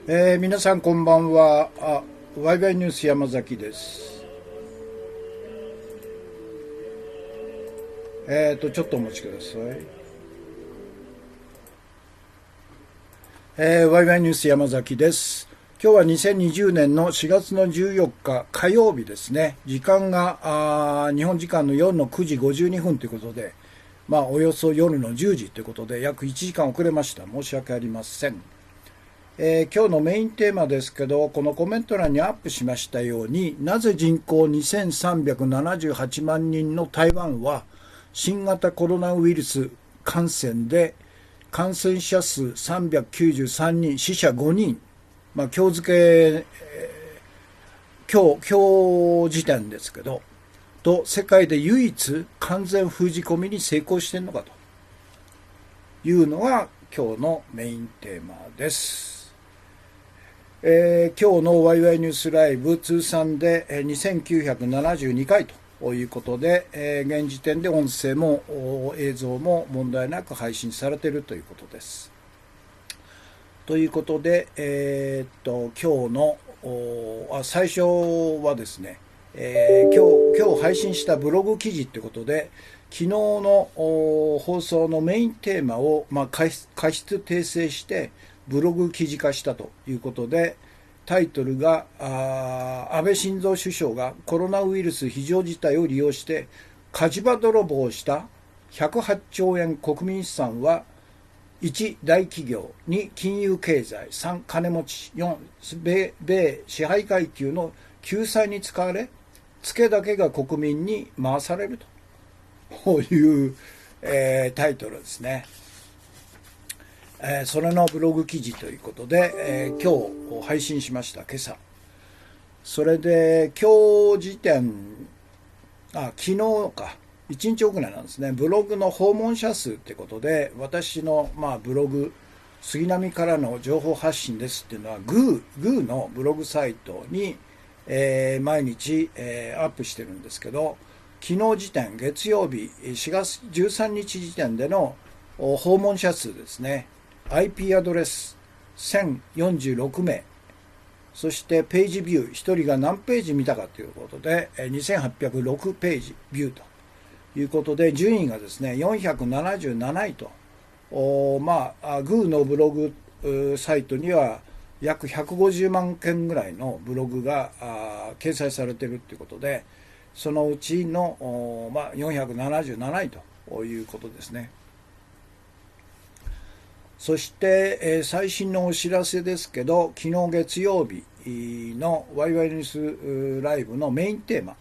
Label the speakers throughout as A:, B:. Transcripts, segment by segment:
A: 皆さんこんばんは。ワイワイニュース山崎です。ちょっとお待ちください。ワイワイニュース山崎です。今日は2020年の4月の14日火曜日ですね。時間が日本時間の夜の9時52分ということで、およそ夜の10時ということで約1時間遅れました。申し訳ありません。今日のメインテーマですけど、このコメント欄にアップしましたように、なぜ人口2378万人の台湾は新型コロナウイルス感染で感染者数393人、死者5人、今日付、今日時点ですけど、と世界で唯一完全封じ込みに成功しているのかというのが今日のメインテーマです。今日のワイワイニュースライブ通算で2972回ということで、現時点で音声も映像も問題なく配信されているということです。ということで、今日の最初はですね、今日配信したブログ記事ということで、昨日の放送のメインテーマを、過失訂正してブログ記事化したということで、タイトルが安倍晋三首相がコロナウイルス非常事態を利用して火事場泥棒をした108兆円国民資産は1大企業、2金融経済、3金持ち、4米支配階級の救済に使われ、ツケだけが国民に回されるという、タイトルですね。それのブログ記事ということで、今日配信しました、今朝。それで今日時点、昨日か、1日遅れなんですね。ブログの訪問者数ってことで、私のブログ、杉並からの情報発信ですっていうのは、グーのブログサイトに、毎日、アップしてるんですけど、昨日時点、月曜日、4月13日時点での訪問者数ですね。IP アドレス1046名、そしてページビュー、1人が何ページ見たかということで、2806ページビューということで、順位がですね、477位と、グーのブログサイトには約150万件ぐらいのブログが掲載されているということで、そのうちの、477位ということですね。そして、最新のお知らせですけど、昨日月曜日のワイワイニュースライブのメインテーマ、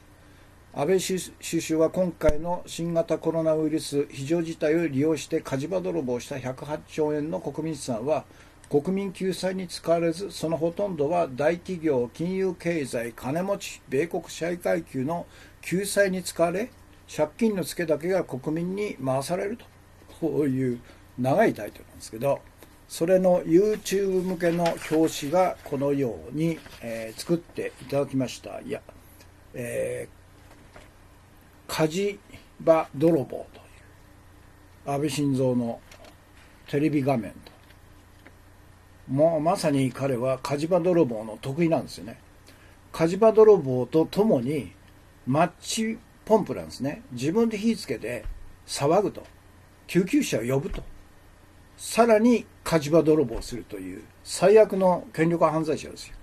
A: 安倍首相は今回の新型コロナウイルス非常事態を利用して火事場泥棒した108兆円の国民資産は国民救済に使われず、そのほとんどは大企業、金融経済、金持ち、米国支配階級の救済に使われ、借金のツケだけが国民に回されると、こういう長いタイトルなんですけど、それの YouTube 向けの表紙がこのように、作っていただきました。火事場泥棒という安倍晋三のテレビ画面と、もうまさに彼は火事場泥棒の得意なんですよね。火事場泥棒とともにマッチポンプなんですね。自分で火つけて騒ぐと、救急車を呼ぶと、さらに火事場泥棒をするという最悪の権力犯罪者ですよ。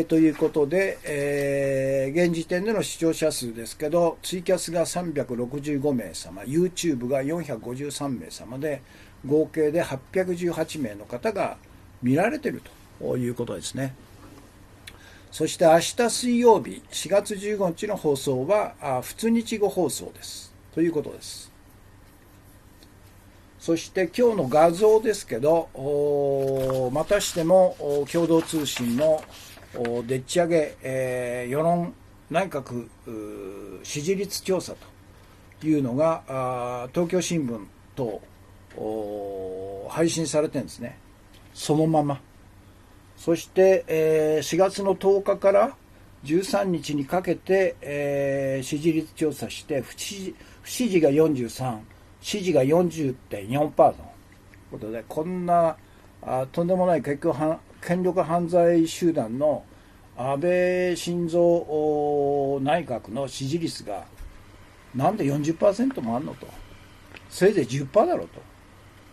A: ということで、現時点での視聴者数ですけど、ツイキャスが365名様、YouTube が453名様で、合計で818名の方が見られているということですね。そして明日水曜日、4月15日の放送は、普通日後放送です。ということです。そして今日の画像ですけど、またしても共同通信のでっち上げ、世論内閣支持率調査というのが東京新聞と配信されてるんですね。そのまま。そして、4月の10日から13日にかけて、支持率調査して不支持が43、支持が 40.4% ということで、こんなとんでもない結局権力犯罪集団の安倍晋三内閣の支持率がなんで 40% もあるのと、せいぜい 10% だろう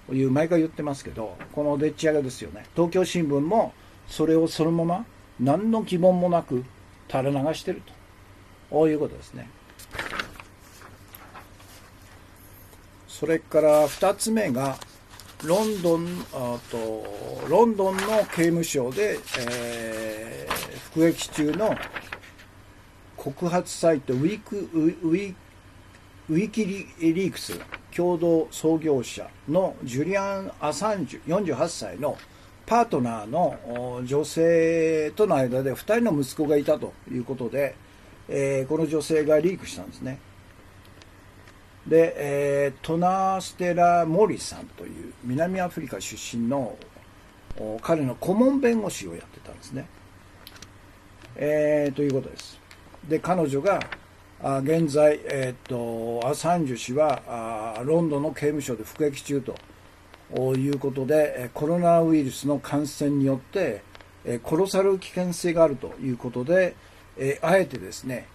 A: という毎回言ってますけど、このでっち上げですよね。東京新聞もそれをそのまま何の疑問もなく垂れ流しているということですね。それから2つ目がロンドンの刑務所で、服役中の告発サイトウィキリークス共同創業者のジュリアン・アサンジュ48歳のパートナーの女性との間で2人の息子がいたということで、この女性がリークしたんですね。で、トナーステラ・モリさんという南アフリカ出身の彼の顧問弁護士をやってたんですね。ということです。で、彼女が現在、アサンジュ氏はロンドンの刑務所で服役中ということで、コロナウイルスの感染によって殺される危険性があるということで、あえてですね、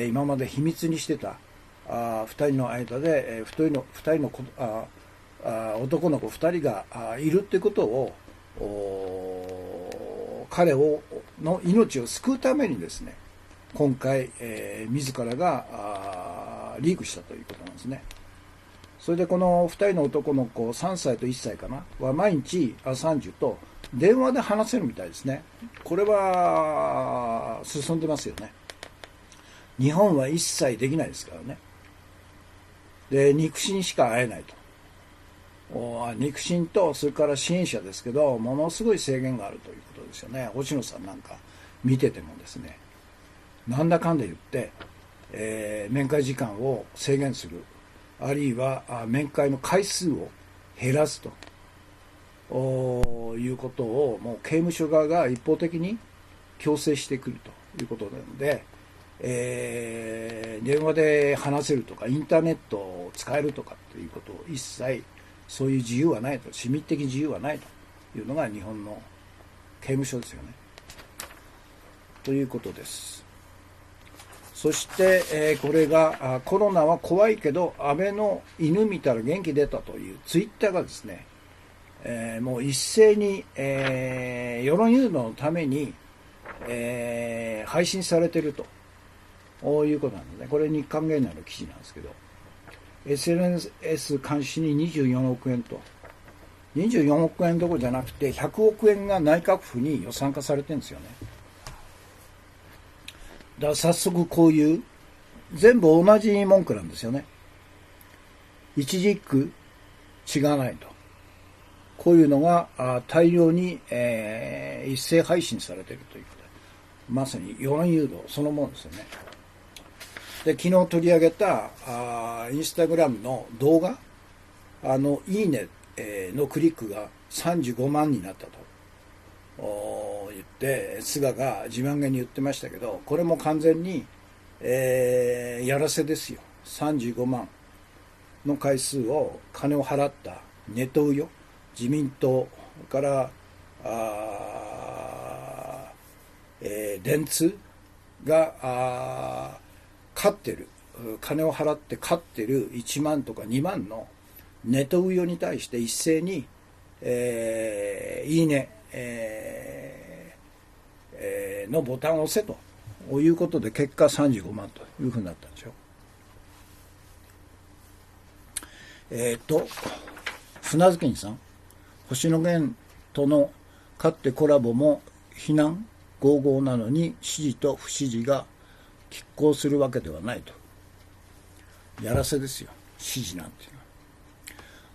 A: 今まで秘密にしてた2人の間で2人の男の子2人がいるということを彼の命を救うためにですね、今回、自らがリークしたということなんですね。それでこの2人の男の子3歳と1歳かなは毎日アサンジュと電話で話せるみたいですね。これは進んでますよね。日本は一切できないですからね。で、肉親しか会えないと。肉親とそれから支援者ですけど、ものすごい制限があるということですよね。星野さんなんか見ててもですね、なんだかんだ言って、面会時間を制限する、あるいは面会の回数を減らすということをもう刑務所側が一方的に強制してくるということなので、電話で話せるとかインターネットを使えるとかっていうことを一切そういう自由はないと、市民的自由はないというのが日本の刑務所ですよね。ということです。そして、これがコロナは怖いけど安倍の犬見たら元気出たというツイッターがですね、もう一斉に、世論誘導のために、配信されているということなんですね。これ日刊現代の記事なんですけど、 SNS 監視に24億円と、24億円どころじゃなくて100億円が内閣府に予算化されてるんですよね。だから早速こういう全部同じ文句なんですよね。一字一句違わないと、こういうのが大量に、一斉配信されているということで、まさに世論誘導そのものですよね。で、昨日取り上げたインスタグラムの動画、いいね、のクリックが35万になったと言って菅が自慢げに言ってましたけど、これも完全に、やらせですよ。35万の回数を金を払ったネトウヨ、自民党から電通が勝ってる、金を払って勝ってる1万とか2万のネトウヨに対して一斉に、いいね、のボタンを押せということで、結果35万というふうになったんですよ。船津健さん、星野源との勝ってコラボも非難合々なのに支持と不支持が拮抗するわけではないと。やらせですよ、支持なんていうのは。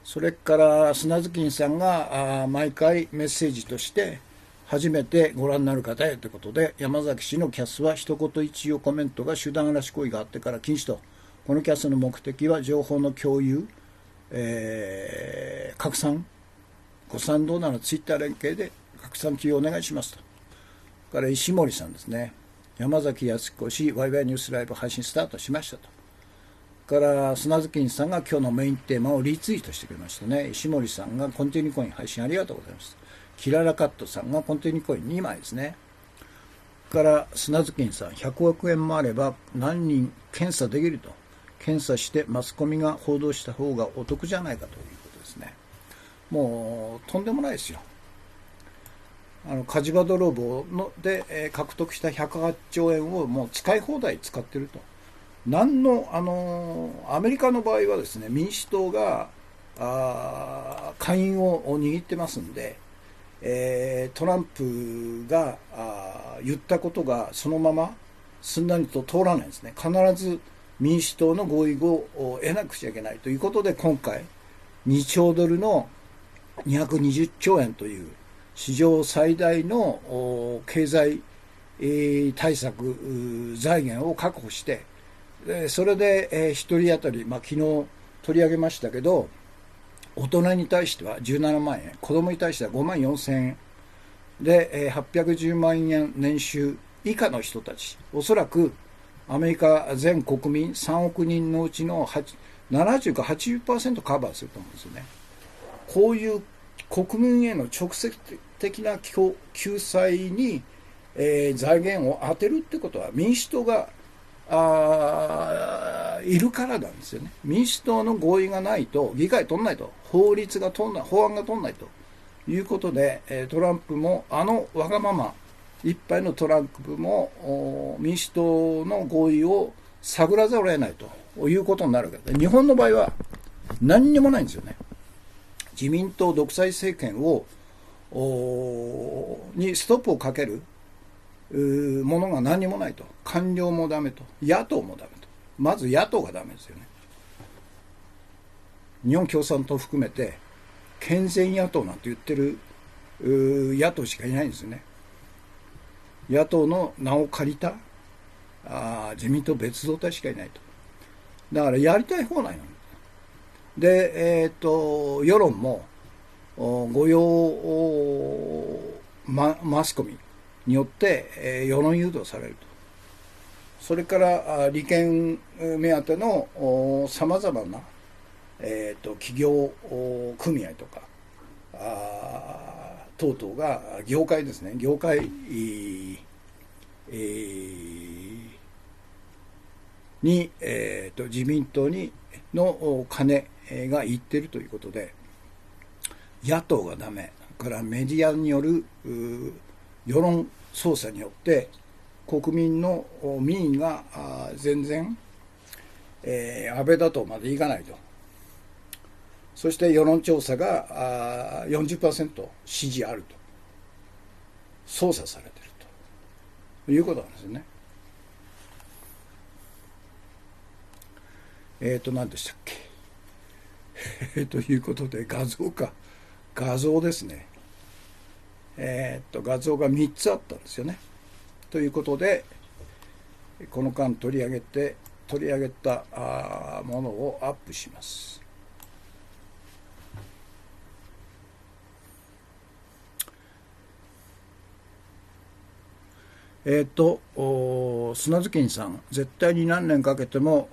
A: それから砂津金さんが毎回メッセージとして初めてご覧になる方へということで、山崎氏のキャスは一言一応コメントが集団嵐行為があってから禁止と。このキャスの目的は情報の共有、拡散、ご賛同ならツイッター連携で拡散中お願いしますと。から石森さんですね、山崎康子氏ワイワイニュースライブ配信スタートしましたと。から砂月金さんが今日のメインテーマをリツイートしてくれましたね。石森さんがコンティニューコイン配信ありがとうございます。キララカットさんがコンティニューコイン2枚ですね。から砂月金さん、100億円もあれば何人検査できると。検査してマスコミが報道した方がお得じゃないかということですね。もうとんでもないですよ。火事場泥棒で獲得した108兆円をもう使い放題使ってると。何の、アメリカの場合はですね、民主党が下院を握ってますんで、トランプが言ったことがそのまますんなりと通らないんですね。必ず民主党の合意を得なくちゃいけないということで、今回2兆ドルの220兆円という史上最大の経済対策財源を確保して、それで1人当たり、昨日取り上げましたけど、大人に対しては17万円、子供に対しては5万4千円で、810万円年収以下の人たち、おそらくアメリカ全国民3億人のうちの70か 80% カバーすると思うんですよね。こういう国民への直接的な救済に、財源を当てるってことは民主党がいるからなんですよね。民主党の合意がないと、議会通んないと、法案が通んないということで、トランプもわがままいっぱいのトランプも民主党の合意を探らざるを得ないということになるわけで、日本の場合は何にもないんですよね。自民党独裁政権にストップをかけるものが何にもないと。官僚もダメと、野党もダメと。まず野党がダメですよね。日本共産党含めて健全野党なんて言ってる野党しかいないんですよね。野党の名を借りた自民党別動隊しかいないと。だからやりたい放題なんで、世論も御用マスコミによって、世論誘導されると。それから利権目当てのさまざまな、企業組合とか等々が業界ですね、業界、に、自民党の金がいっているということで、野党がダメからメディアによる世論操作によって国民の民意が全然、安倍だとまでいかないと。そして世論調査が40% 支持あると操作されているということなんですよね。何でしたっけということで画像ですね。画像が3つあったんですよね。ということでこの間取り上げたものをアップします。砂月金さん、絶対に何年かけても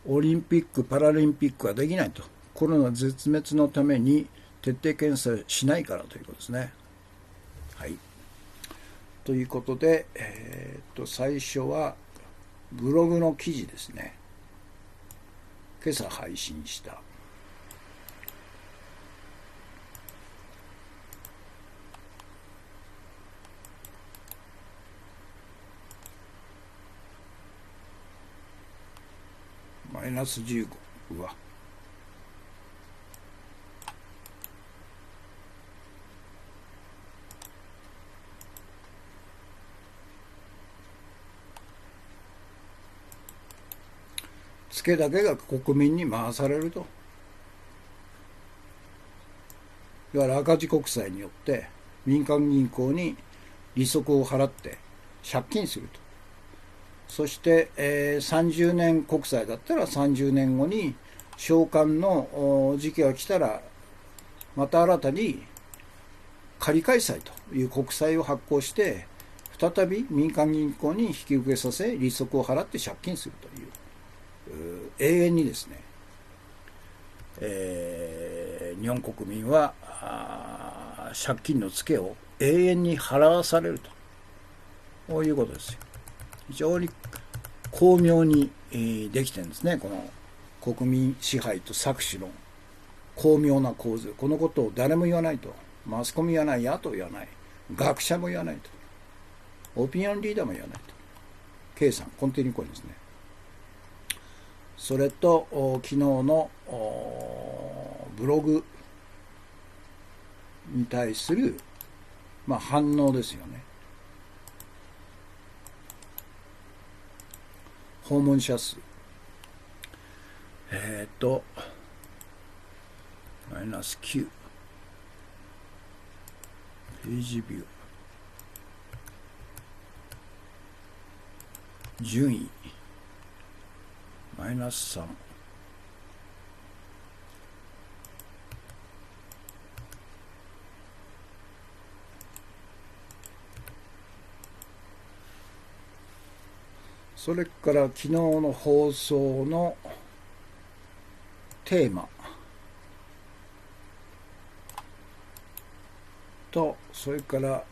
A: オリンピック・パラリンピックはできないと。コロナ絶滅のために徹底検査しないからということですね。はい。ということで、最初はブログの記事ですね。今朝配信した。マイナス15はツケだけが国民に回されると。いわゆる赤字国債によって民間銀行に利息を払って借金すると。そして、30年国債だったら30年後に償還の時期が来たらまた新たに仮開催という国債を発行して再び民間銀行に引き受けさせ利息を払って借金するという、永遠にですね、日本国民は借金のツケを永遠に払わされると、こういうことですよ。非常に巧妙に、できてるんですね、この国民支配と搾取の巧妙な構図。このことを誰も言わないと、マスコミ言わない、野党言わない、学者も言わないと、オピニオンリーダーも言わないと。K さん根底にこいですね。それと昨日のブログに対する、反応ですよね。訪問者数マイナス9、ページビュー、順位マイナス3、それから昨日の放送のテーマと、それから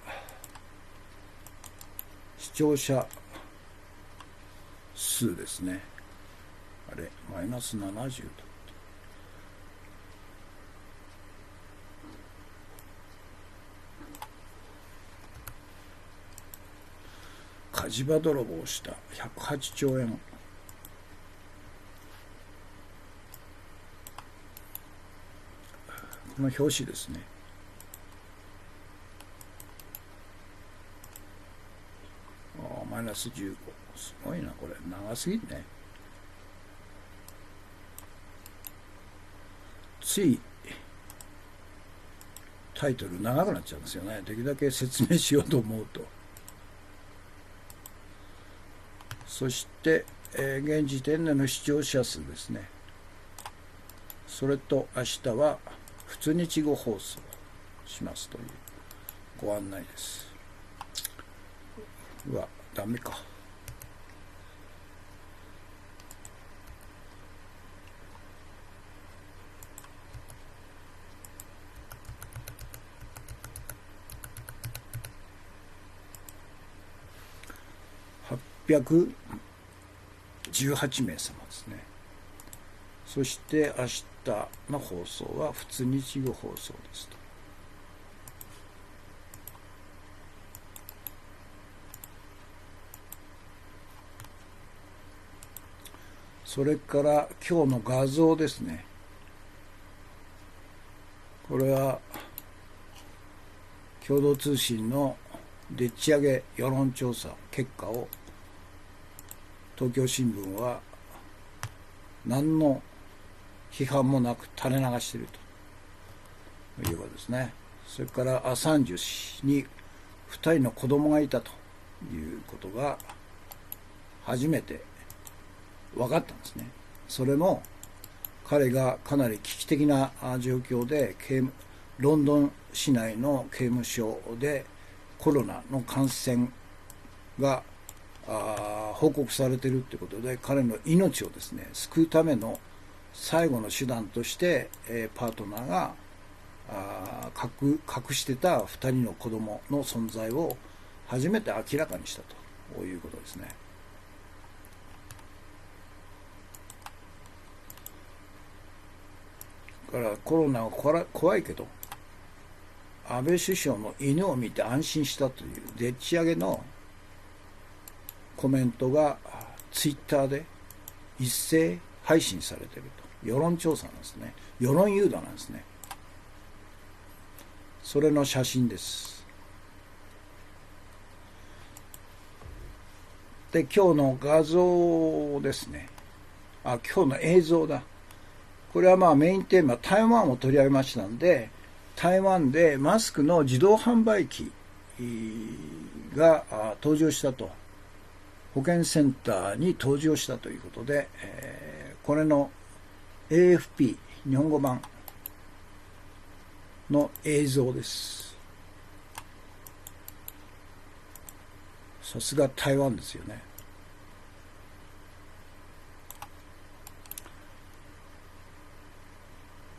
A: 視聴者数ですね。あれマイナス70だ。火事場泥棒した108兆円。この表紙ですね。マイナス15。すごいな、これ。長すぎるね。ついタイトル長くなっちゃうんですよね。できるだけ説明しようと思うと。そして、現時点での視聴者数ですね。それと明日は普通日語放送しますというご案内です。うわ、ダメか。818名様ですね。そして明日の放送は普通日語放送ですと。それから今日の画像ですね。これは共同通信のでっち上げ世論調査結果を東京新聞は何の批判もなく垂れ流しているということですね。それからアサンジュ氏に2人の子供がいたということが初めて分かったんですね。それも彼がかなり危機的な状況でロンドン市内の刑務所でコロナの感染が報告されているということで、彼の命をですね救うための最後の手段として、パートナーが隠してた2人の子供の存在を初めて明らかにしたということですね。だからコロナは怖いけど、安倍首相の犬を見て安心したというでっち上げのコメントがツイッターで一斉配信されていると。世論調査なんですね。世論誘導なんですね。それの写真です。で、今日の画像ですね。今日の映像だ。これはメインテーマ、台湾を取り上げましたので、台湾でマスクの自動販売機が登場したと。保健センターに登場したということで、これの AFP 日本語版の映像です。さすが台湾ですよね。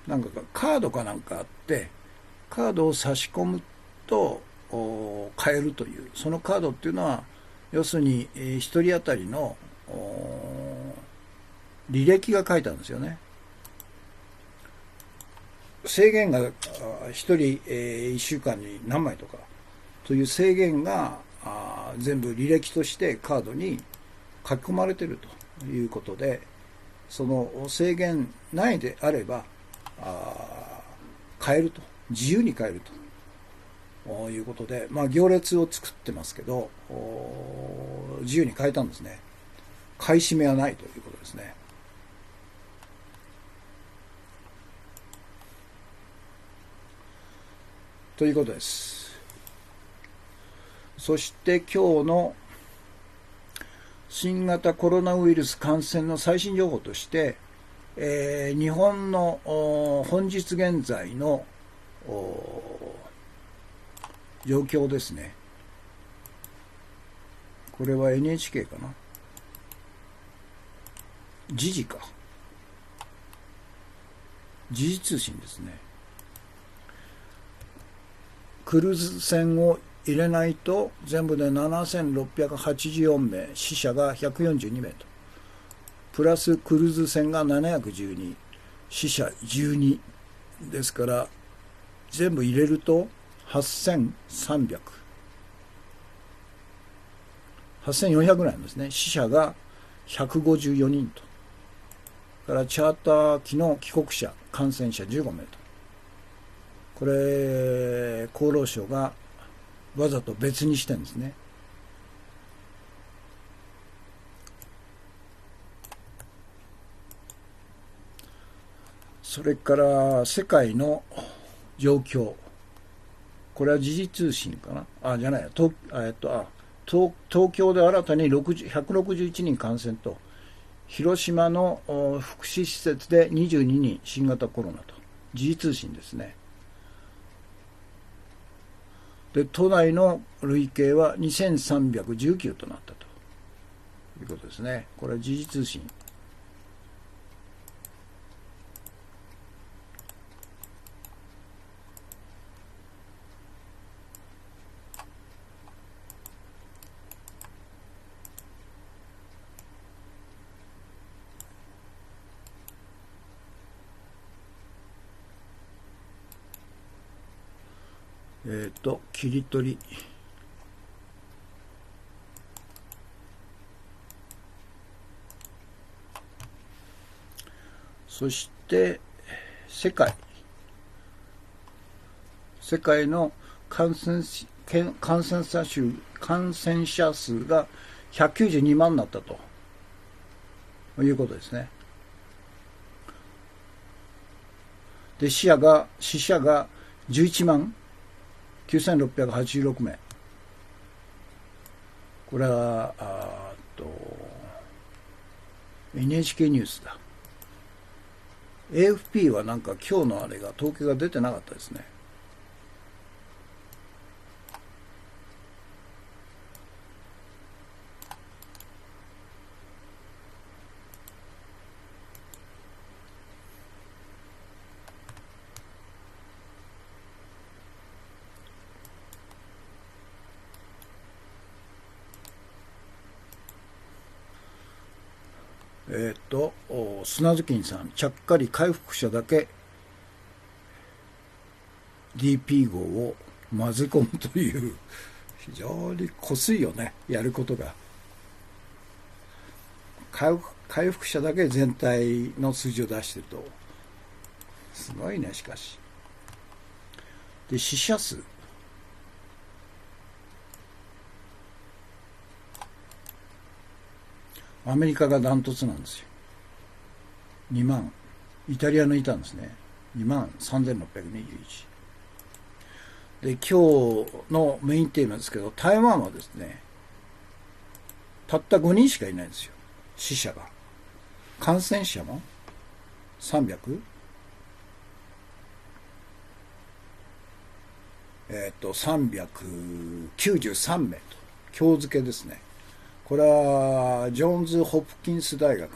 A: なんかカードかなんかあって、カードを差し込むと買えるという、そのカードっていうのは、要するに1人当たりの履歴が書いてあるんですよね。制限が1人1週間に何枚とかという制限が全部履歴としてカードに書き込まれているということで、その制限内であれば買えると、自由に買えるということで、行列を作ってますけど、自由に買えたんですね。買い占めはないということですね。ということです。そして今日の新型コロナウイルス感染の最新情報として、日本の本日現在の状況ですね。これは NHK かな。時事か。時事通信ですね。クルーズ船を入れないと全部で7684名、死者が142名と。プラスクルーズ船が712、死者12ですから、全部入れると8300、8400ぐらいなんですね。死者が154人と。からチャーター機の帰国者、感染者15名と。これ、厚労省がわざと別にしてるんですね。それから世界の状況。これは時事通信かな。じゃないや。東京で新たに161人感染と、広島の福祉施設で22人新型コロナと。時事通信ですね。で、都内の累計は2319となったということですね。これは時事通信。切り取り。そして、世界の感染者数が192万になったということですね。で、死者が11万9686名。これはNHK ニュースだ。AFP はなんか今日のあれが統計が出てなかったですね。砂月さん、ちゃっかり回復者だけ DP 号を混ぜ込むという、非常にこすいよね、やることが。回復者だけ全体の数字を出してると、すごいね、しかし。で、死者数。アメリカがダントツなんですよ。2万。イタリア抜いたんですね。23,621。で、今日のメインテーマですけど、台湾はですね、たった5人しかいないんですよ。死者が。感染者も 300？ 393名と。今日付けですね。これはジョーンズ・ホプキンス大学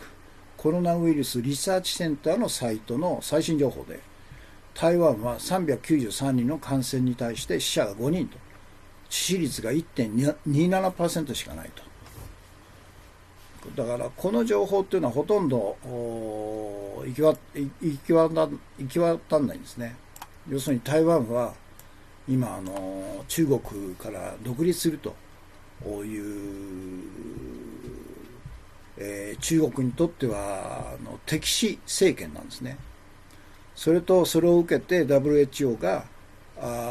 A: コロナウイルスリサーチセンターのサイトの最新情報で台湾は393人の感染に対して死者が5人と、致死率が 1.27% しかないと。だからこの情報っていうのはほとんど行き渡らないんですね。要するに台湾は今中国から独立するという、中国にとっては敵視政権なんですね。それを受けて WHO が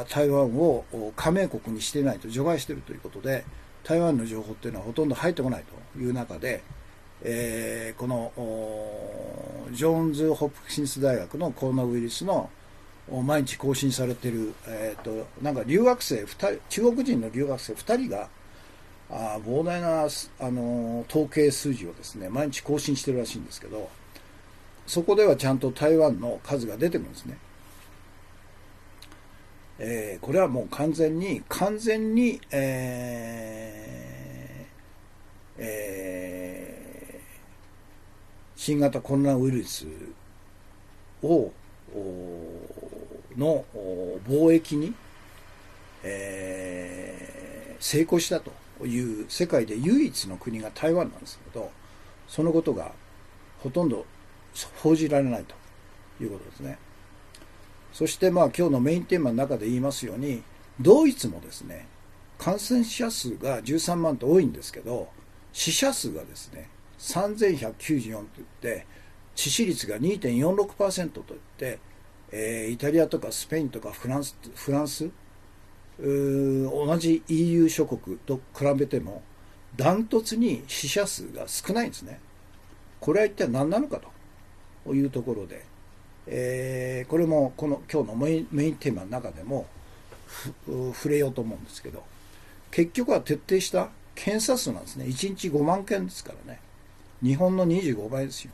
A: 台湾を加盟国にしていないと除外しているということで、台湾の情報っていうのはほとんど入ってこないという中で、このジョーンズ・ホプキンス大学のコロナウイルスの毎日更新されている、なんか留学生中国人の留学生2人が膨大な統計数字をですね毎日更新しているらしいんですけど、そこではちゃんと台湾の数が出てくるんですね。これはもう完全に、新型コロナウイルスの貿易に、成功したという世界で唯一の国が台湾なんですけど、そのことがほとんど報じられないということですね。そして今日のメインテーマの中で言いますように、ドイツもですね感染者数が13万と多いんですけど、死者数がですね3194といって致死率が 2.46% といって、イタリアとかスペインとかフランス同じ EU 諸国と比べてもダントツに死者数が少ないんですね。これは一体何なのかというところで、これも今日のメインテーマの中でも触れようと思うんですけど、結局は徹底した検査数なんですね。1日5万件ですからね。日本の25倍ですよ。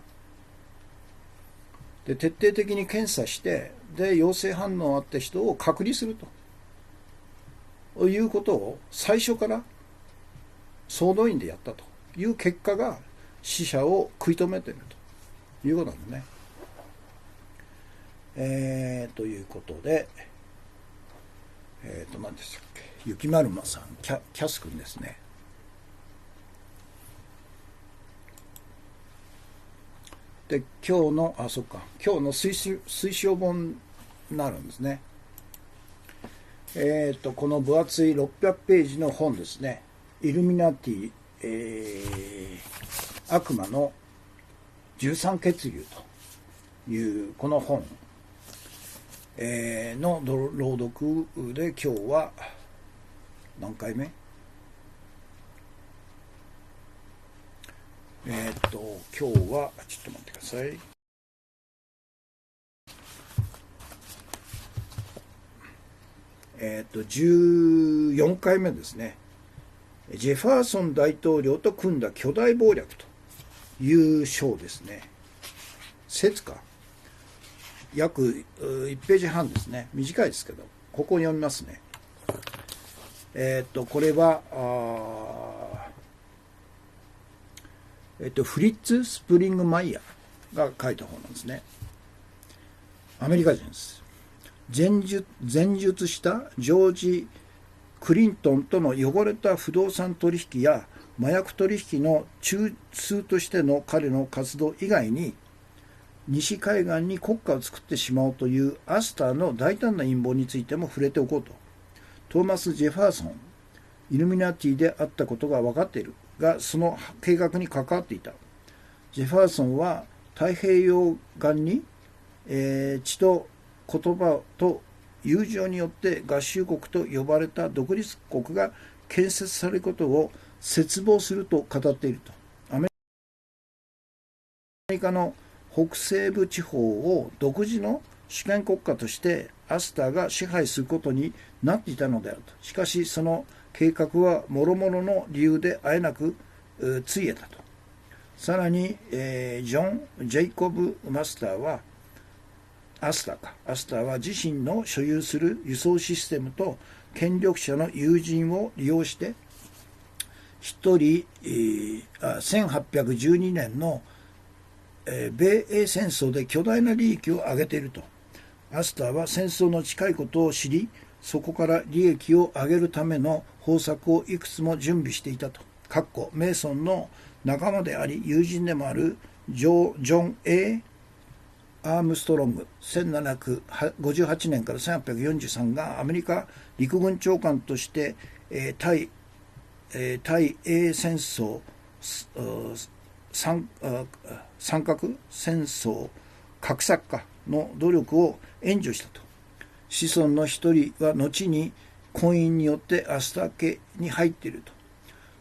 A: で、徹底的に検査して、で、陽性反応あった人を隔離するということを最初から総動員でやったという結果が死者を食い止めているということなんですね。ということで、何でしたっけ、雪丸馬さん、キャス君ですね。で、今日の推奨本になるんですね。この分厚い600ページの本ですね。イルミナティ、悪魔の13血流というこの本、の朗読で今日は何回目？今日はちょっと待ってください。14回目ですね。ジェファーソン大統領と組んだ巨大謀略という章ですね。説か。約1ページ半ですね。短いですけど、ここを読みますね。これはフリッツ・スプリングマイヤーが書いた本なんですね。アメリカ人です。前述したジョージ・クリントンとの汚れた不動産取引や麻薬取引の中枢としての彼の活動以外に、西海岸に国家を作ってしまおうというアスターの大胆な陰謀についても触れておこうと。トーマス・ジェファーソン、イルミナティであったことが分かっているが、その計画に関わっていた。ジェファーソンは太平洋岸に、血と言葉と友情によって合衆国と呼ばれた独立国が建設されることを切望すると語っていると。アメリカの北西部地方を独自の主権国家としてアスターが支配することになっていたのであると。しかしその計画は諸々の理由であえなくついえたと。さらに、ジェイコブ・アスターは自身の所有する輸送システムと権力者の友人を利用して一人、1812年の米英戦争で巨大な利益を上げていると。アスターは戦争の近いことを知り、そこから利益を上げるための方策をいくつも準備していたと。メイソンの仲間であり友人でもあるジョン・ A ・アームストロング、1758年から1843がアメリカ陸軍長官として対英戦争三角戦争画策家の努力を援助したと。子孫の一人は後に婚姻によってアスター家に入っていると。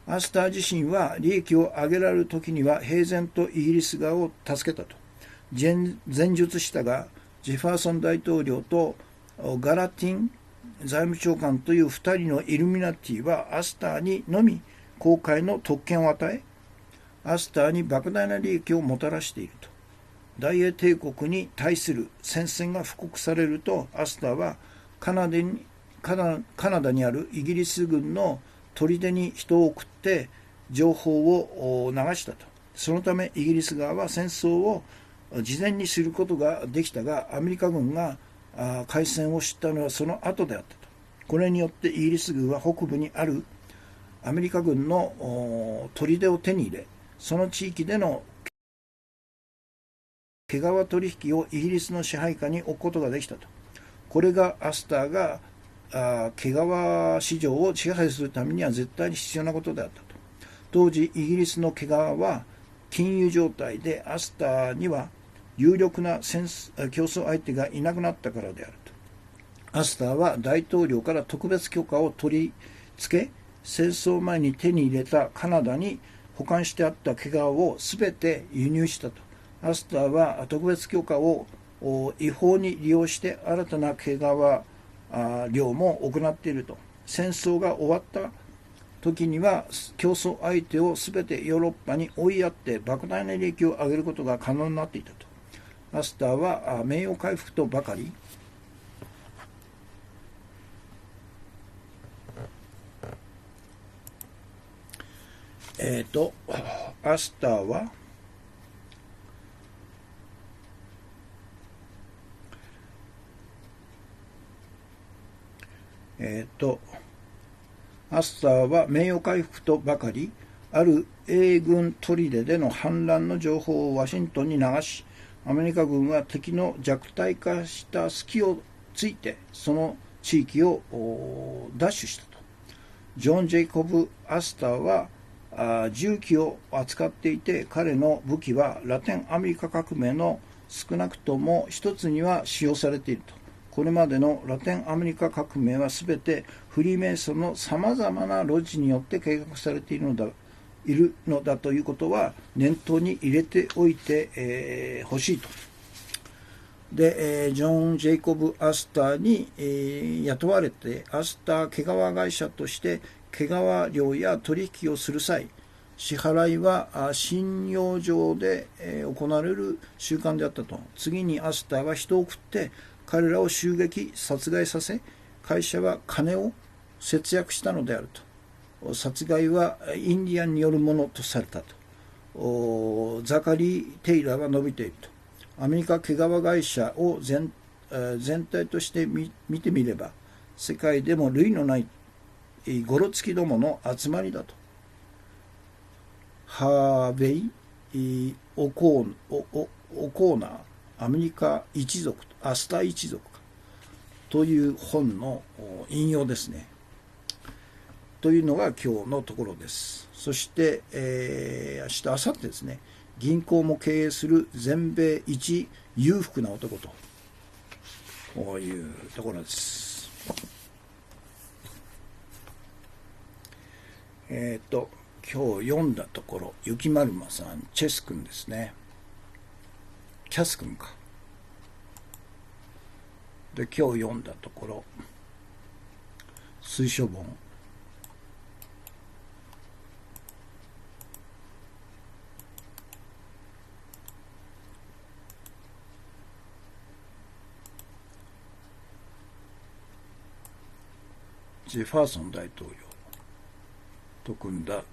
A: アスター自身は利益を上げられる時には平然とイギリス側を助けたと前述したが、ジェファーソン大統領とガラティン財務長官という2人のイルミナティはアスターにのみ航海の特権を与え、アスターに莫大な利益をもたらしていると。大英帝国に対する戦線が布告されると、アスターはカナダにあるイギリス軍の砦に人を送って情報を流したと。そのためイギリス側は戦争を事前に知ることができたが、アメリカ軍が開戦を知ったのはその後であったと。これによってイギリス軍は北部にあるアメリカ軍の砦を手に入れ、その地域での毛皮取引をイギリスの支配下に置くことができたと。これがアスターが毛皮市場を支配するためには絶対に必要なことであったと。当時イギリスの毛皮は禁輸状態で、アスターには有力な競争相手がいなくなったからであると。アスターは大統領から特別許可を取り付け、戦争前に手に入れたカナダに保管してあった毛皮をすべて輸入したと。アスターは特別許可を違法に利用して新たな毛皮漁も行っていると。戦争が終わった時には競争相手をすべてヨーロッパに追いやって莫大な利益を上げることが可能になっていたと。アスターは名誉回復とばかりアスターはアスターは名誉回復とばかり、ある英軍砦での反乱の情報をワシントンに流し、アメリカ軍は敵の弱体化した隙をついてその地域を奪取したと。ジョン・ジェイコブ・アスターは銃器を扱っていて、彼の武器はラテンアメリカ革命の少なくとも一つには使用されていると。これまでのラテンアメリカ革命はすべてフリーメイソンのさまざまな路地によって計画されているのだということは念頭に入れておいてほしいと。で、ジョン・ジェイコブ・アスターに雇われて、アスター毛皮会社として毛皮漁や取引をする際、支払いは信用上で行われる習慣であったと。次にアスターは人を送って彼らを襲撃殺害させ、会社は金を節約したのであると。殺害はインディアンによるものとされたと。ザカリー・テイラーは述べていると。アメリカ毛皮会社を全体として見てみれば、世界でも類のないゴロつきどもの集まりだと。ハーベイ・オコーナー、アメリカ一族、アスター一族という本の引用ですね。というのが今日のところです。そして、明日、明後日ですね、銀行も経営する全米一裕福な男と、こういうところです。今日読んだところ、雪丸馬さん、チェス君ですね。キャス君か。で、今日読んだところ、水書本。ジェファーソン大統領と組んだ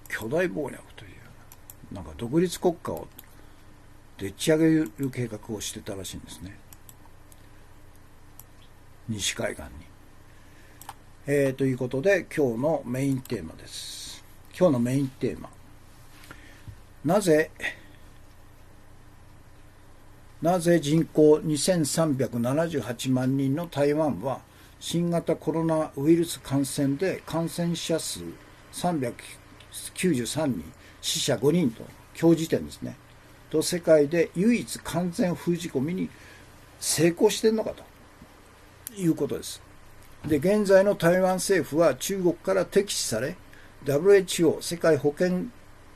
A: 巨大謀略という、なんか独立国家をでっち上げる計画をしてたらしいんですね。西海岸に。ということで、今日のメインテーマです。今日のメインテーマ。なぜ人口2378万人の台湾は新型コロナウイルス感染で感染者数393人、死者5人と、今日時点ですね、と世界で唯一完全封じ込みに成功しているのかということです。で、現在の台湾政府は中国から敵視され、WHO 世界保健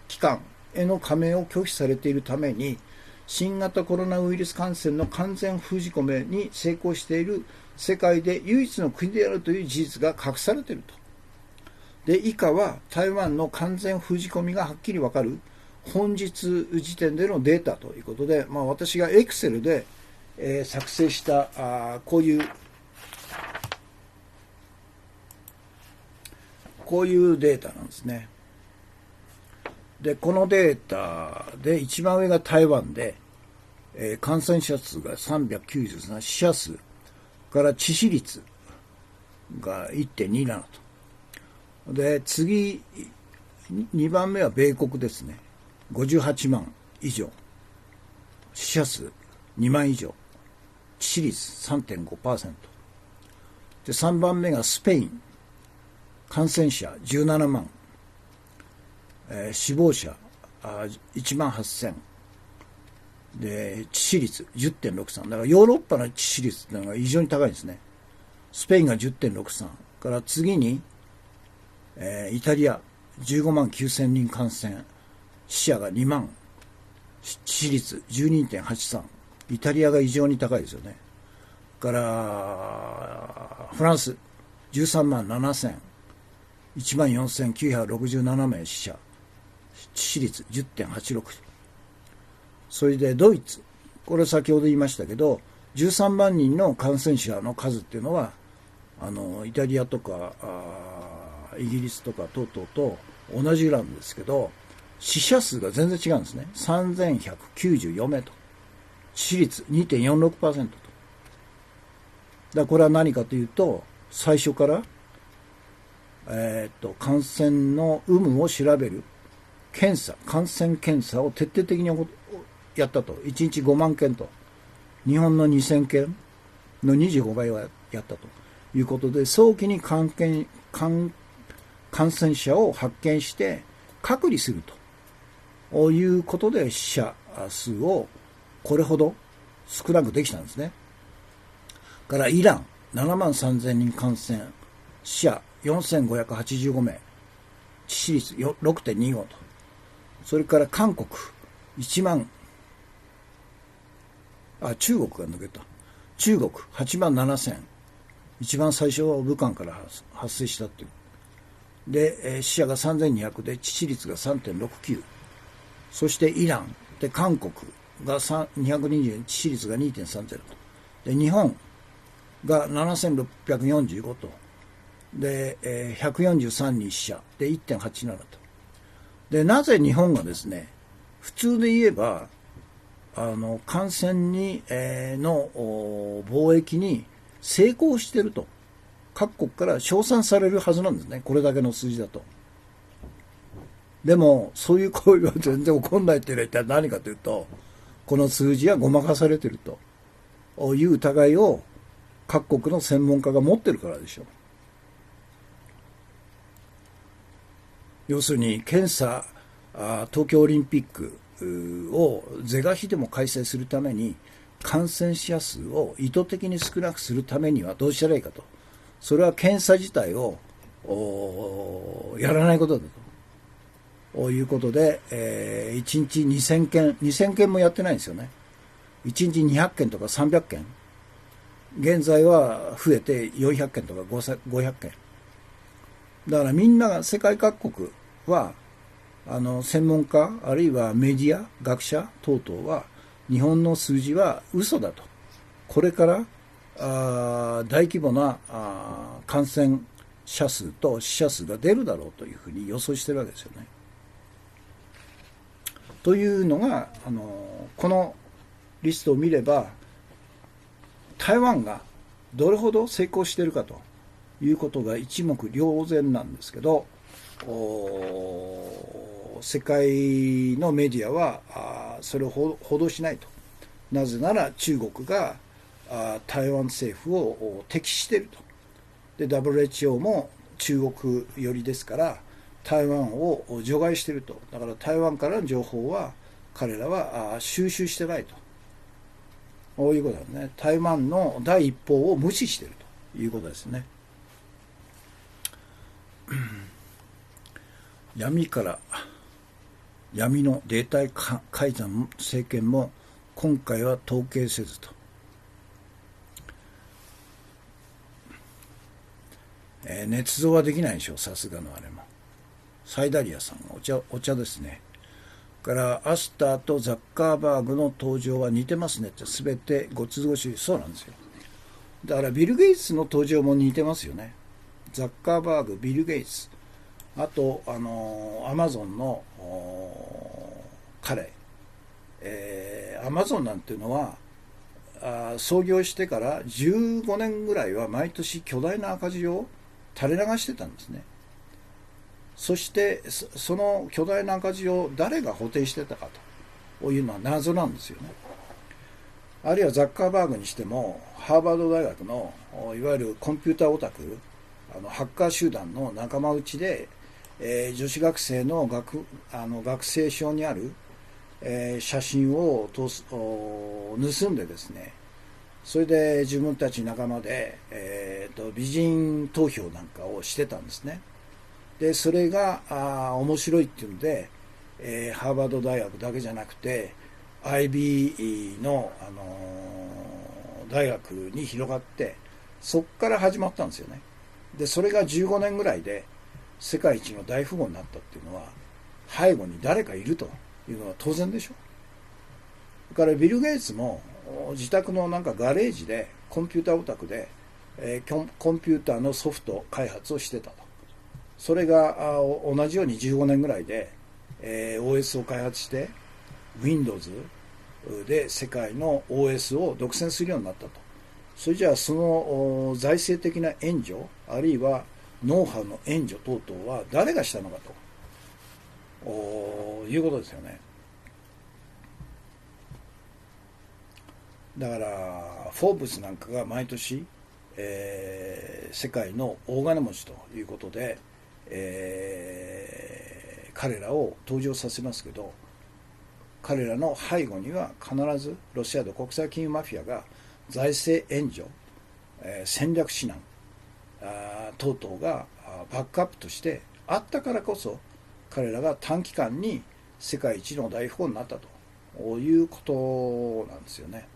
A: 機関への加盟を拒否されているために、新型コロナウイルス感染の完全封じ込めに成功している世界で唯一の国であるという事実が隠されていると。で、以下は台湾の完全封じ込みがはっきりわかる本日時点でのデータということで、私が Excel で、作成したこういうデータなんですね。で、このデータで一番上が台湾で、感染者数が393、死者数から致死率が 1.27 と。で、次、2番目は米国ですね。58万以上。死者数2万以上。致死率 3.5%。で、3番目がスペイン。感染者17万。死亡者1万8000。で、致死率 10.63。だからヨーロッパの致死率っていうのが異常に高いんですね。スペインが 10.63。から次に、イタリア15万9000人感染。死者が2万。致死率 12.83。イタリアが異常に高いですよね。からフランス13万7000。1万4967名死者。致死率 10.86。それでドイツ、これ先ほど言いましたけど、13万人の感染者の数っていうのは、イタリアとかイギリスとか等々と同じなんですけど、死者数が全然違うんですね。3194名と。致死率 2.46% と。だからこれは何かというと、最初から、感染の有無を調べる感染検査を徹底的にやったと。1日5万件と。日本の2000件の25倍はやったということで、早期に感染者を発見して隔離するということで、死者数をこれほど少なくできたんですね。からイラン7万3000人感染、死者4585名、致死率 6.25 と。それから韓国中国が抜けた。中国8万7000。一番最初は武漢から発生したっていう。で、死者が3200で致死率が 3.69。そしてイランで韓国が220、致死率が 2.30 と。で、日本が7645と。で、143人死者で 1.87 と。で、なぜ日本がですね、普通で言えば感染の貿易に成功していると各国から称賛されるはずなんですね、これだけの数字だと。でもそういう行為は全然起こんないっていうのは一体何かというと、この数字はごまかされているという疑いを各国の専門家が持ってるからでしょう。要するに東京オリンピックを是が非でも開催するために、感染者数を意図的に少なくするためにはどうしたらいいかと。それは検査自体をやらないことだということで、1日2000件もやってないんですよね。1日200件とか300件、現在は増えて400件とか500件だから、みんなが世界各国は専門家あるいはメディア学者等々は、日本の数字は嘘だと。これから大規模な感染者数と死者数が出るだろうというふうに予想してるわけですよね。というのがこのリストを見れば、台湾がどれほど成功しているかということが一目瞭然なんですけど、世界のメディアはそれを報道しないと。なぜなら中国が台湾政府を敵視していると。で WHO も中国寄りですから台湾を除外していると。だから台湾からの情報は彼らは収集してないと。こういうことですね。台湾の第一報を無視しているということですね。闇から闇のデータ改ざん政権も今回は統計せずと。捏造はできないでしょう、さすがのあれも。サイダリアさんがお茶ですね。からアスターとザッカーバーグの登場は似てますねって、全てご都合主義。そうなんですよ。だからビル・ゲイツの登場も似てますよね。ザッカーバーグ、ビル・ゲイツ、あとアマゾンの彼、アマゾンなんていうのは創業してから15年ぐらいは毎年巨大な赤字を垂れ流してたんですね。そしてその巨大な赤字を誰が補填してたかというのは謎なんですよね。あるいはザッカーバーグにしてもハーバード大学のいわゆるコンピューターオタク、ハッカー集団の仲間内で、女子学生の学生証にある、写真を盗んでですね、それで自分たち仲間で、美人投票なんかをしてたんですね。でそれが面白いっていうんで、ハーバード大学だけじゃなくて IB の、大学に広がって、そこから始まったんですよね。でそれが15年ぐらいで世界一の大富豪になったっていうのは、背後に誰かいるというのは当然でしょ。だからビル・ゲイツも自宅のなんかガレージでコンピューターオタクで、コンピューターのソフト開発をしてたと。それが同じように15年ぐらいで、OS を開発して Windows で世界の OS を独占するようになったと。それじゃあその財政的な援助、あるいはノウハウの援助等々は誰がしたのかということですよね。だからフォーブスなんかが毎年、世界の大金持ちということで、彼らを登場させますけど、彼らの背後には必ずロシアの国際金融マフィアが財政援助、戦略指南等々がバックアップとしてあったからこそ、彼らが短期間に世界一の大富豪になったということなんですよね。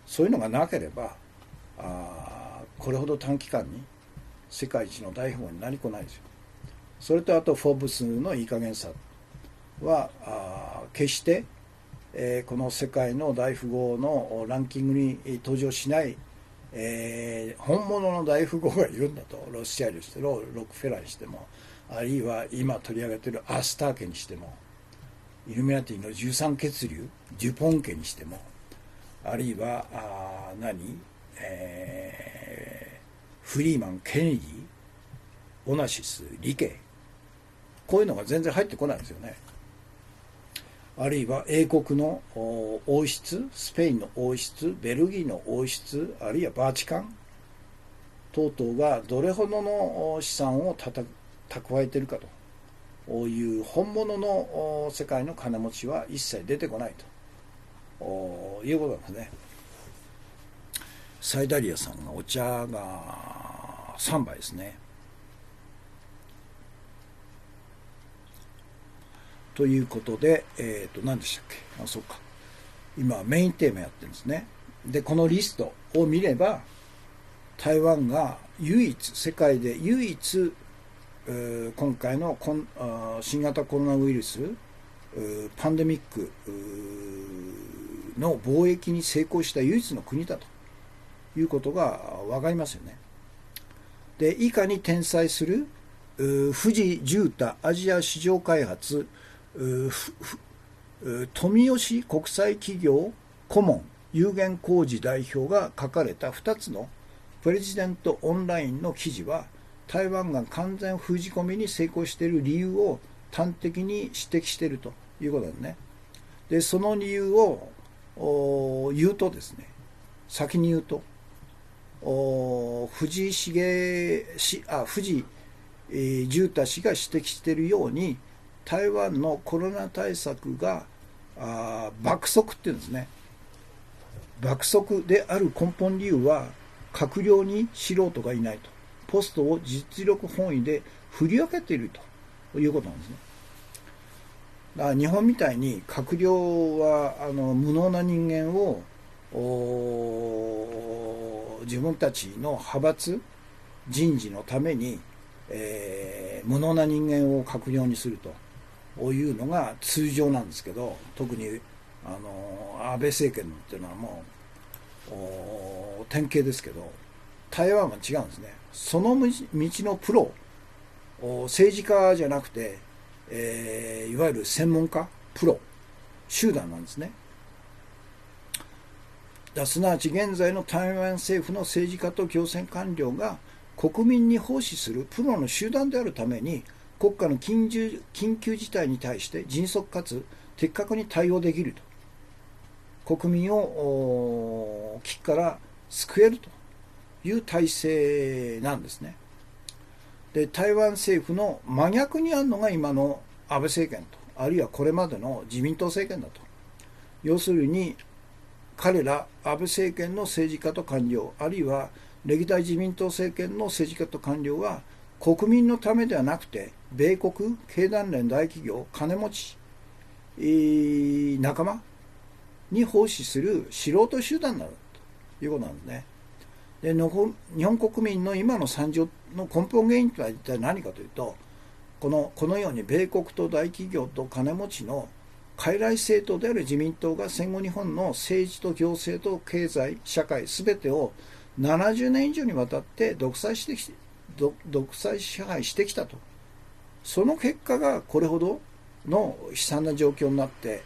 A: そういうのがなければこれほど短期間に世界一の大富豪になりこないですよ。それとあとフォーブスのいい加減さは決して、この世界の大富豪のランキングに登場しない、本物の大富豪がいるんだと。ロスチャイルにしてもロックフェラーにしても、あるいは今取り上げているアスター家にしても、イルミナティの13血流デュポン家にしても、あるいはフリーマン、ケネディ、オナシス、リケ、こういうのが全然入ってこないんですよね。あるいは英国の王室、スペインの王室、ベルギーの王室、あるいはバチカン等々がどれほどの資産を蓄えているかという本物の世界の金持ちは一切出てこないということなんですね。サイダリアさんがお茶が3杯ですね。ということで、何でしたっけ。そうか。今メインテーマやってるんですね。で、このリストを見れば、台湾が世界で唯一、今回の新型コロナウイルスパンデミックの貿易に成功した唯一の国だということが分かりますよね。で、以下に転載する富士重太アジア市場開発富吉国際企業顧問有限浩二代表が書かれた2つのプレジデントオンラインの記事は、台湾が完全封じ込めに成功している理由を端的に指摘しているということですね。で、その理由を言うとですね、先に言うと、藤井重太氏が指摘しているように、台湾のコロナ対策が爆速っていうんですね。爆速である根本理由は、閣僚に素人がいないと。ポストを実力本位で振り分けているということなんですね。だから日本みたいに閣僚は無能な人間を自分たちの派閥人事のために、無能な人間を閣僚にするというのが通常なんですけど、特に安倍政権っていうのはもう典型ですけど、台湾は違うんですね。その道のプロ、政治家じゃなくて、いわゆる専門家プロ集団なんですね。すなわち現在の台湾政府の政治家と行政官僚が国民に奉仕するプロの集団であるために、国家の緊急事態に対して迅速かつ的確に対応できると、国民を危機から救えるという体制なんですね。で、台湾政府の真逆にあるのが今の安倍政権と、あるいはこれまでの自民党政権だと。要するに彼ら安倍政権の政治家と官僚、あるいは歴代自民党政権の政治家と官僚は、国民のためではなくて米国経団連大企業金持ち、仲間に奉仕する素人集団だということなんですね。で、日本国民の今の惨状の根本原因とは一体何かというと、このように米国と大企業と金持ちの傀儡政党である自民党が戦後日本の政治と行政と経済社会全てを70年以上にわたって独裁支配してきたと。その結果がこれほどの悲惨な状況になって、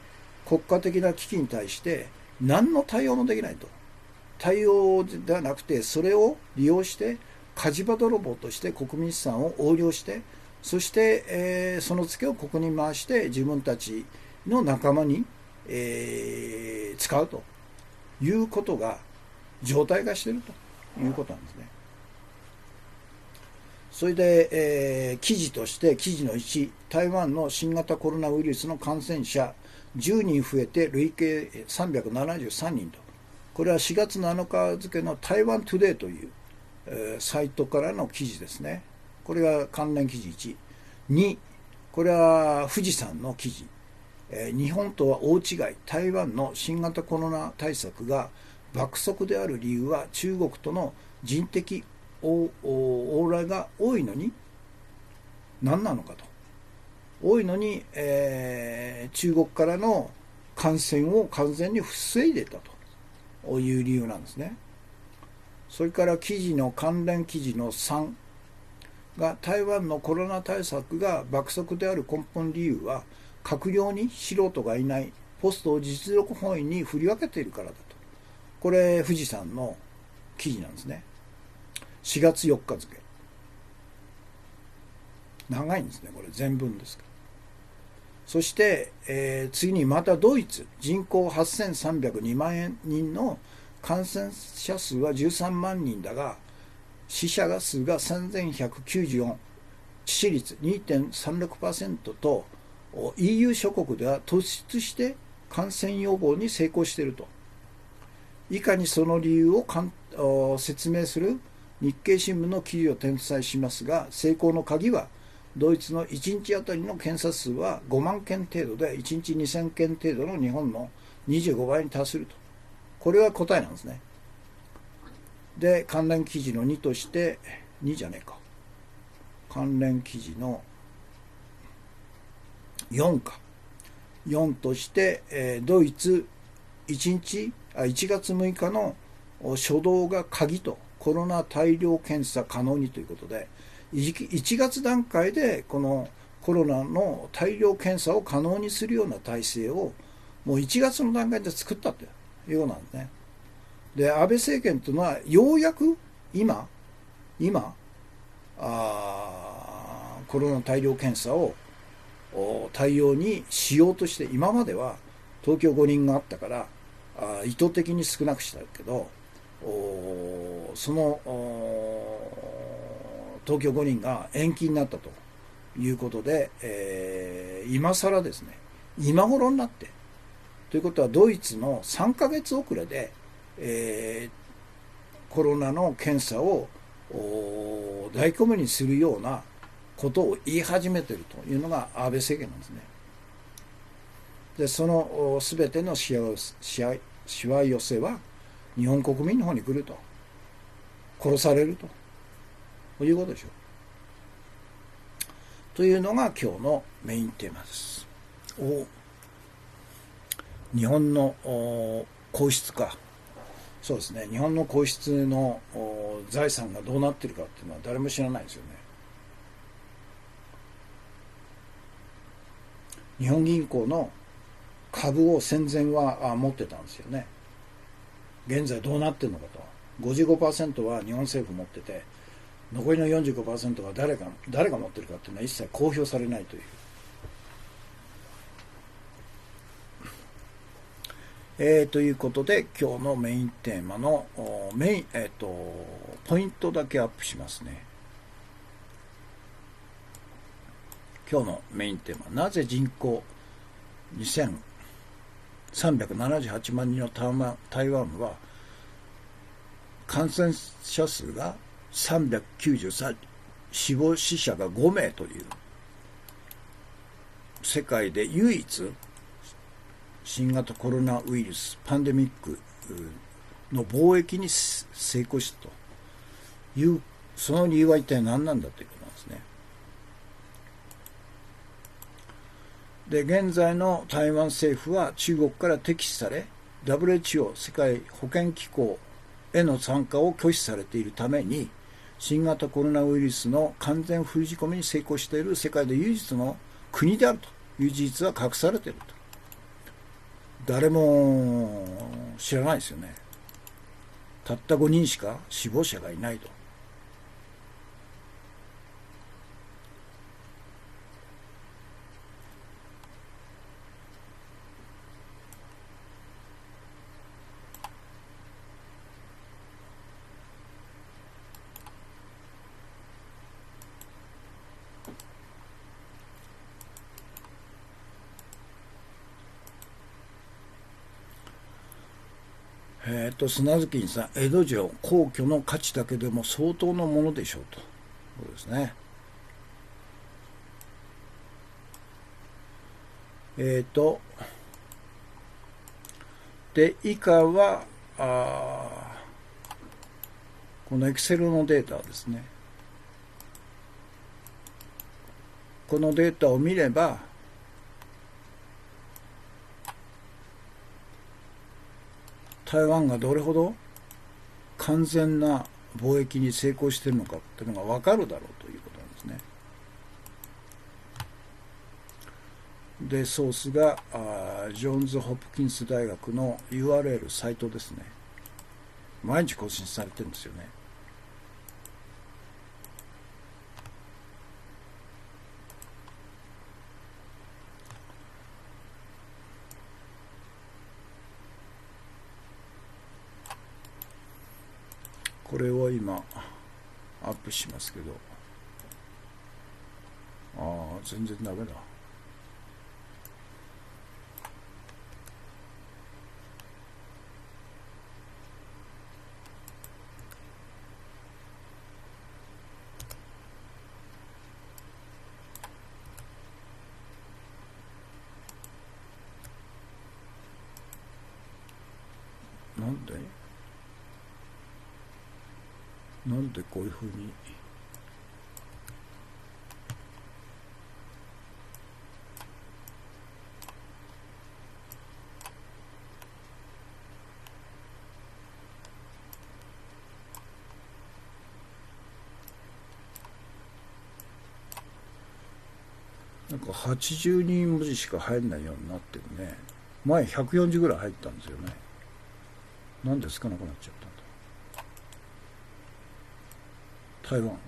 A: 国家的な危機に対して何の対応もできないと。対応ではなくて、それを利用して火事場泥棒として国民資産を横領して、そして、そのツケをここに回して自分たちの仲間に、使うということが常態化しているということなんですね。それで、記事として記事の1、台湾の新型コロナウイルスの感染者10人増えて累計373人と。これは4月7日付の台湾トゥデイという、サイトからの記事ですね。これが関連記事1。2、これは富士山の記事。日本とは大違い、台湾の新型コロナ対策が爆速である理由は中国との人的往来が多いのに何なのかと。多いのに、中国からの感染を完全に防いでいたという理由なんですね。それから記事の関連記事の3が、台湾のコロナ対策が爆速である根本理由は閣僚に素人がいない、ポストを実力本位に振り分けているからだと。これ富士山の記事なんですね。4月4日付。長いんですね、これ全文ですから。そして、次にまたドイツ、人口8302万人の感染者数は13万人だが、死者数が3194、致死率 2.36% と EU 諸国では突出して感染予防に成功していると。以下にその理由を説明する日経新聞の記事を転載しますが、成功の鍵はドイツの1日あたりの検査数は5万件程度で、1日2000件程度の日本の25倍に達すると。これは答えなんですね。で、関連記事の2として、2じゃねえか。関連記事の4か。4として、ドイツ1月6日の初動が鍵と、コロナ大量検査可能にということで、1月段階でこのコロナの大量検査を可能にするような体制をもう1月の段階で作ったということなんですね。で、安倍政権というのは、ようやく今、コロナ大量検査を対応にしようとして、今までは東京五輪があったから意図的に少なくしたけど、その東京五輪が延期になったということで、今更ですね、今頃になって、ということはドイツの3ヶ月遅れで、コロナの検査を大規模にするようなことを言い始めているというのが安倍政権なんですね。で、その全てのしわ寄せは日本国民の方に来ると、殺されるということでしょう。というのが今日のメインテーマです。日本の皇室か。そうですね。日本の皇室の財産がどうなっているかっていうのは誰も知らないですよね。日本銀行の株を戦前は持ってたんですよね。現在どうなってるのかと。55% は日本政府持ってて、残りの 45% は誰が持ってるかっていうのは一切公表されないという。ということで今日のメインテーマのポイントだけアップしますね。今日のメインテーマ、なぜ人口2378万人の台湾は感染者数が393、死亡死者が5名という世界で唯一新型コロナウイルスパンデミックの貿易に成功したという、その理由は一体何なんだということなんですね。で、現在の台湾政府は中国から敵視され、WHO 世界保健機構への参加を拒否されているために、新型コロナウイルスの完全封じ込めに成功している世界で唯一の国であるという事実は隠されていると。誰も知らないですよね。たった5人しか死亡者がいないと。砂月さん、江戸城、皇居の価値だけでも相当のものでしょうと。そうですね。で、以下は、このエクセルのデータですね。このデータを見れば、台湾がどれほど完全な貿易に成功しているのかっていうのが分かるだろうということなんですね。で、ソースがジョーンズ・ホプキンス大学の URL サイトですね。毎日更新されてるんですよね。これを今アップしますけど、全然ダメだ。なんでこういうふうになんか80人文字しか入んないようになってるね。前140ぐらい入ったんですよね。なんでつかなくなっちゃったんだ。台湾。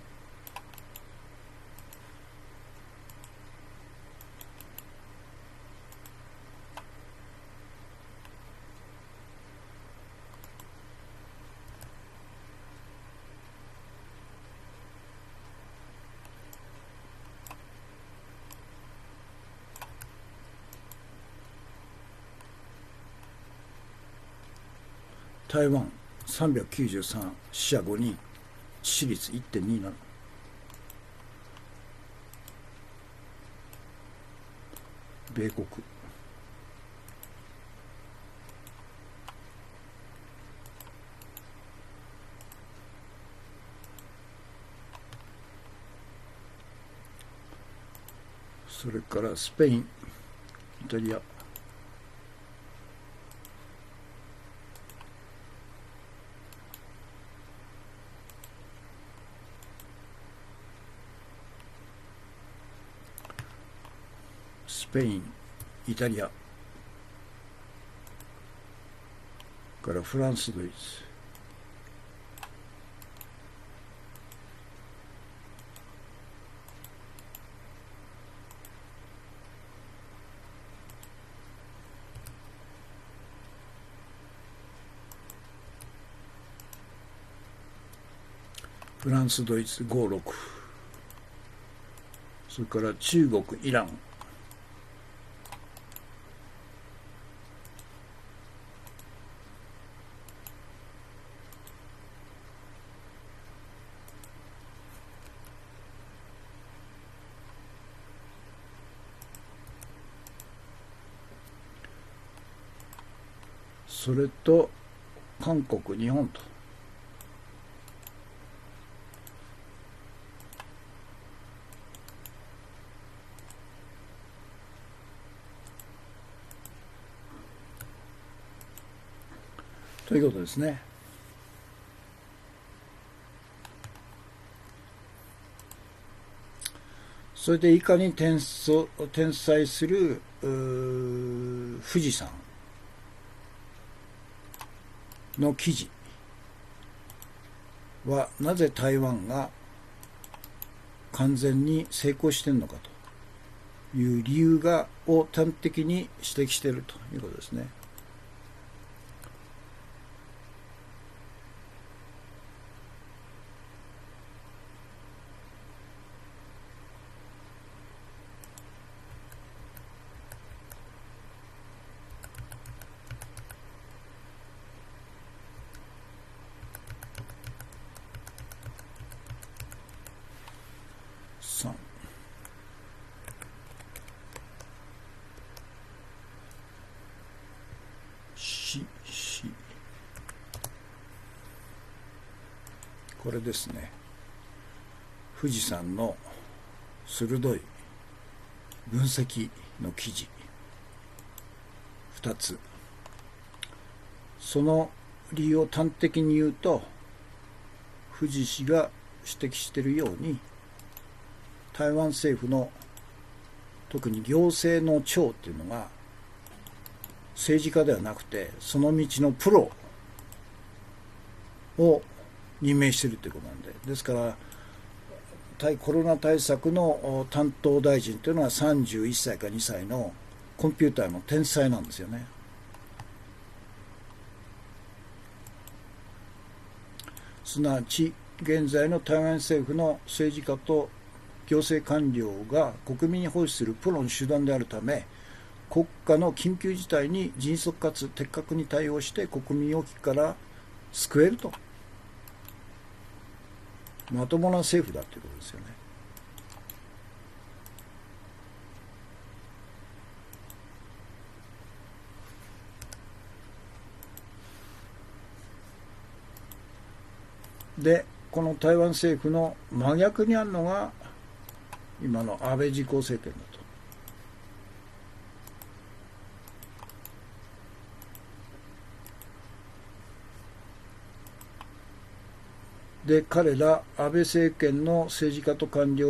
A: 台湾393、死者5人、致死率 1.27。米国。それからスペイン、イタリア。スペイン、イタリアからフランス、ドイツ。フランス、ドイツ5、6。それから中国、イラン。それと韓国、日本と。ということですね。それで以下に転載する富士山の記事は、なぜ台湾が完全に成功しているのかという理由を端的に指摘しているということですね。3、4、これですね。富士山の鋭い分析の記事2つ。その理由を端的に言うと、富士氏が指摘しているように、台湾政府の特に行政の長っていうのが政治家ではなくて、その道のプロを任命しているということなんで、ですから対コロナ対策の担当大臣というのは31歳か2歳のコンピューターの天才なんですよね。すなわち現在の台湾政府の政治家と行政官僚が国民に奉仕するプロの手段であるため、国家の緊急事態に迅速かつ的確に対応して国民を危機から救えると。まともな政府だということですよね。で、この台湾政府の真逆にあるのが今の安倍自公政権だと。で、彼ら安倍政権の政治家と官僚